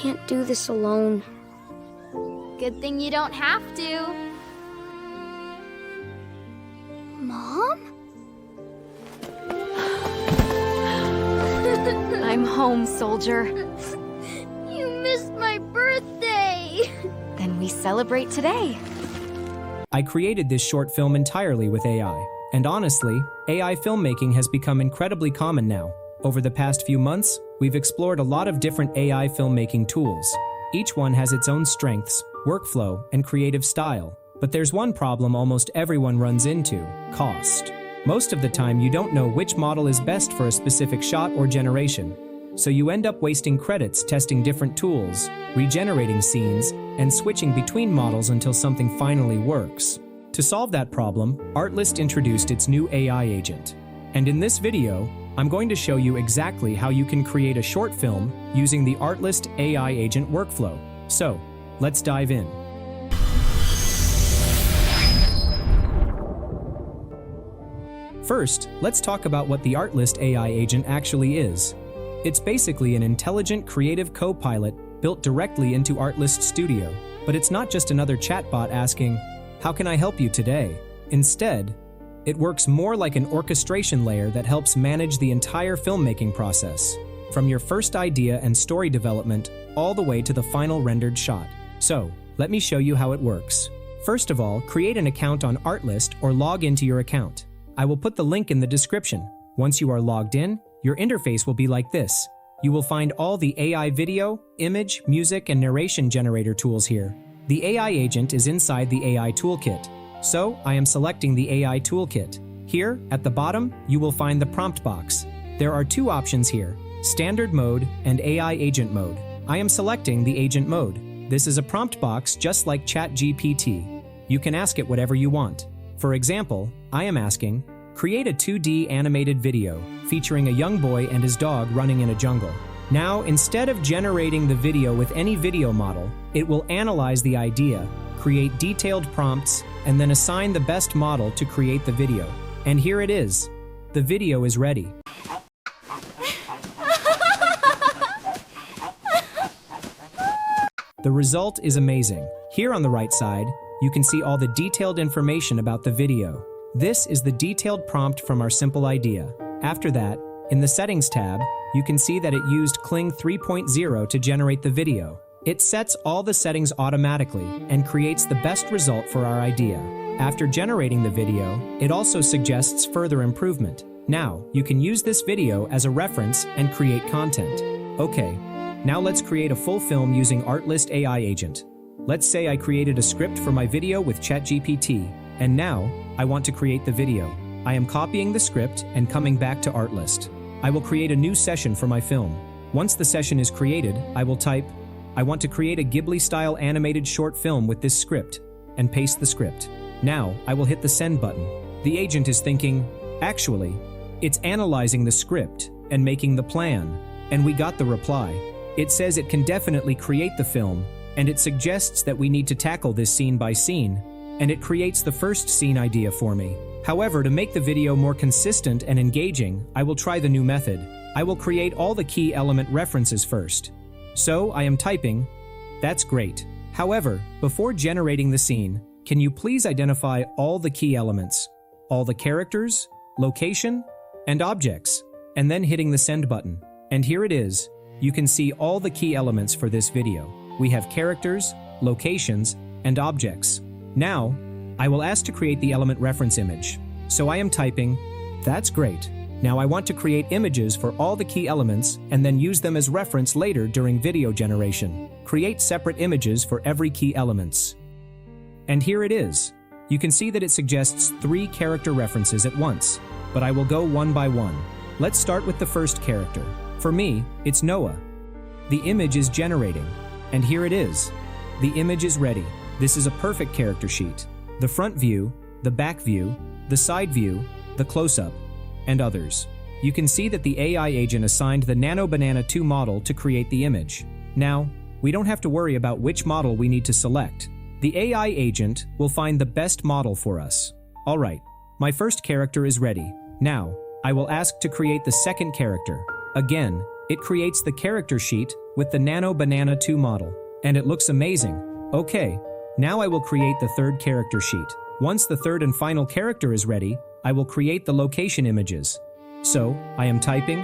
can't do this alone. Good thing you don't have to. Mom? I'm home, soldier. You missed my birthday! Then we celebrate today. I created this short film entirely with AI. And honestly, AI filmmaking has become incredibly common now. Over the past few months, we've explored a lot of different AI filmmaking tools. Each one has its own strengths, workflow, and creative style. But there's one problem almost everyone runs into: cost. Most of the time, you don't know which model is best for a specific shot or generation. So you end up wasting credits testing different tools, regenerating scenes, and switching between models until something finally works. To solve that problem, Artlist introduced its new AI agent. And in this video, I'm going to show you exactly how you can create a short film using the Artlist AI agent workflow. So, let's dive in. First, let's talk about what the Artlist AI agent actually is. It's basically an intelligent, creative co-pilot built directly into Artlist Studio. But it's not just another chatbot asking, "How can I help you today?" Instead, it works more like an orchestration layer that helps manage the entire filmmaking process, from your first idea and story development all the way to the final rendered shot. So, let me show you how it works. First of all, create an account on Artlist or log into your account. I will put the link in the description. Once you are logged in, your interface will be like this. You will find all the AI video, image, music, and narration generator tools here. The AI agent is inside the AI toolkit. So, I am selecting the AI toolkit. Here, at the bottom, you will find the prompt box. There are two options here: standard mode and AI agent mode. I am selecting the agent mode. This is a prompt box just like ChatGPT. You can ask it whatever you want. For example, I am asking, create a 2D animated video featuring a young boy and his dog running in a jungle. Now, instead of generating the video with any video model, it will analyze the idea, create detailed prompts, and then assign the best model to create the video. And here it is. The video is ready. The result is amazing. Here on the right side, you can see all the detailed information about the video. This is the detailed prompt from our simple idea. After that, in the Settings tab, you can see that it used Kling 3.0 to generate the video. It sets all the settings automatically and creates the best result for our idea. After generating the video, it also suggests further improvement. Now, you can use this video as a reference and create content. Okay, now let's create a full film using Artlist AI agent. Let's say I created a script for my video with ChatGPT, and now I want to create the video. I am copying the script and coming back to Artlist. I will create a new session for my film. Once the session is created, I will type, "I want to create a Ghibli-style animated short film with this script," and paste the script. Now, I will hit the send button. The agent is thinking, actually, it's analyzing the script and making the plan. And we got the reply. It says it can definitely create the film, and it suggests that we need to tackle this scene by scene, and it creates the first scene idea for me. However, to make the video more consistent and engaging, I will try the new method. I will create all the key element references first. So, I am typing, "That's great. However, before generating the scene, can you please identify all the key elements, all the characters, location, and objects," and then hitting the send button. And here it is. You can see all the key elements for this video. We have characters, locations, and objects. Now, I will ask to create the element reference image. So I am typing, "That's great. Now I want to create images for all the key elements and then use them as reference later during video generation. Create separate images for every key elements." And here it is. You can see that it suggests 3 character references at once, but I will go one by one. Let's start with the first character. For me, it's Noah. The image is generating, and here it is. The image is ready. This is a perfect character sheet. The front view, the back view, the side view, the close-up, and others. You can see that the AI agent assigned the Nano Banana 2 model to create the image. Now, we don't have to worry about which model we need to select. The AI agent will find the best model for us. Alright, my first character is ready. Now, I will ask to create the second character. Again, it creates the character sheet with the Nano Banana 2 model, and it looks amazing. Okay, now I will create the third character sheet. Once the third and final character is ready, I will create the location images. So, I am typing.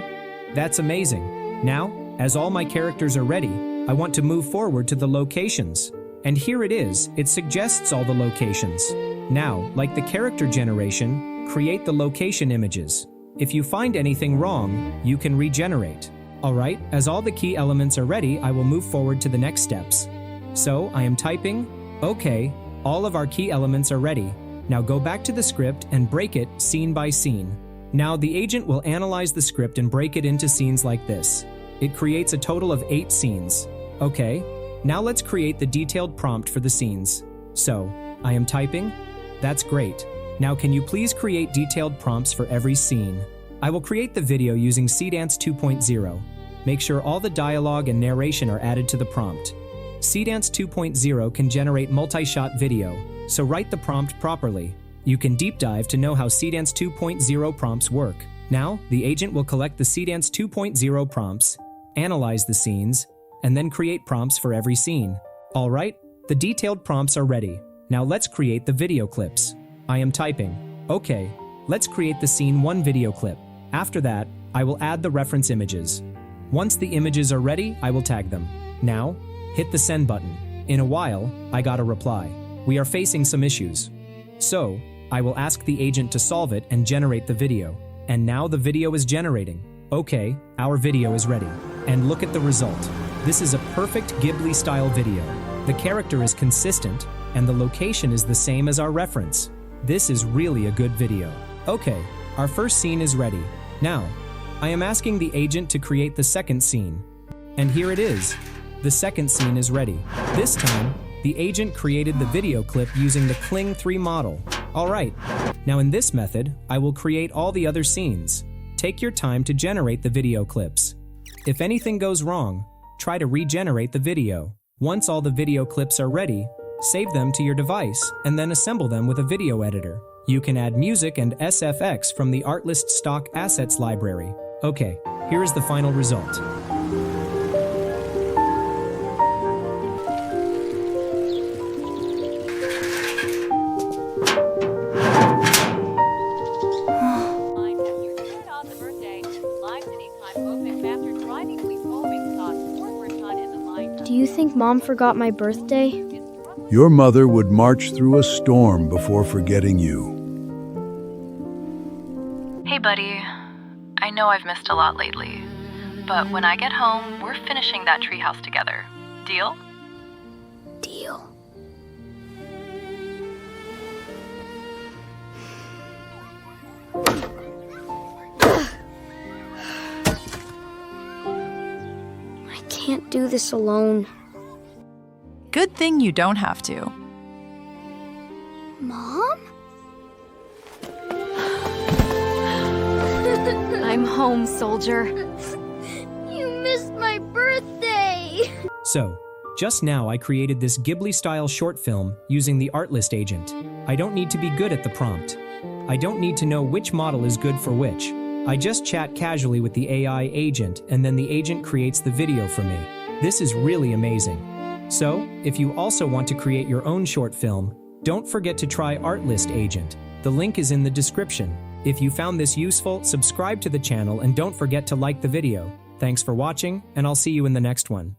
That's amazing. Now, as all my characters are ready, I want to move forward to the locations. And here it is, it suggests all the locations. Now, like the character generation, create the location images. If you find anything wrong, you can regenerate. Alright, as all the key elements are ready, I will move forward to the next steps. So, I am typing. Okay, all of our key elements are ready. Now go back to the script and break it scene by scene. Now the agent will analyze the script and break it into scenes like this. It creates a total of 8 scenes. Okay, now let's create the detailed prompt for the scenes. So, I am typing. That's great. Now can you please create detailed prompts for every scene? I will create the video using Seedance 2.0. Make sure all the dialogue and narration are added to the prompt. Seedance 2.0 can generate multi-shot video, so write the prompt properly. You can deep dive to know how Seedance 2.0 prompts work. Now, the agent will collect the Seedance 2.0 prompts, analyze the scenes, and then create prompts for every scene. Alright, the detailed prompts are ready. Now let's create the video clips. I am typing. Okay, let's create the scene 1 video clip. After that, I will add the reference images. Once the images are ready, I will tag them. Now, hit the send button. In a while, I got a reply. We are facing some issues. So, I will ask the agent to solve it and generate the video. And now the video is generating. Okay, our video is ready. And look at the result. This is a perfect Ghibli-style video. The character is consistent, and the location is the same as our reference. This is really a good video. Okay, our first scene is ready. Now, I am asking the agent to create the second scene. And here it is. The second scene is ready. This time, the agent created the video clip using the Kling 3 model. Alright, now in this method, I will create all the other scenes. Take your time to generate the video clips. If anything goes wrong, try to regenerate the video. Once all the video clips are ready, save them to your device and then assemble them with a video editor. You can add music and SFX from the Artlist stock assets library. Okay, here is the final result. Do you think Mom forgot my birthday? Your mother would march through a storm before forgetting you. Hey buddy, I know I've missed a lot lately, but when I get home, we're finishing that treehouse together. Deal? Deal. I can't do this alone. Good thing you don't have to. Mom? I'm home, soldier. You missed my birthday! So, just now I created this Ghibli-style short film using the Artlist agent. I don't need to be good at the prompt. I don't need to know which model is good for which. I just chat casually with the AI agent and then the agent creates the video for me. This is really amazing. So, if you also want to create your own short film, don't forget to try Artlist Agent. The link is in the description. If you found this useful, subscribe to the channel and don't forget to like the video. Thanks for watching, and I'll see you in the next one.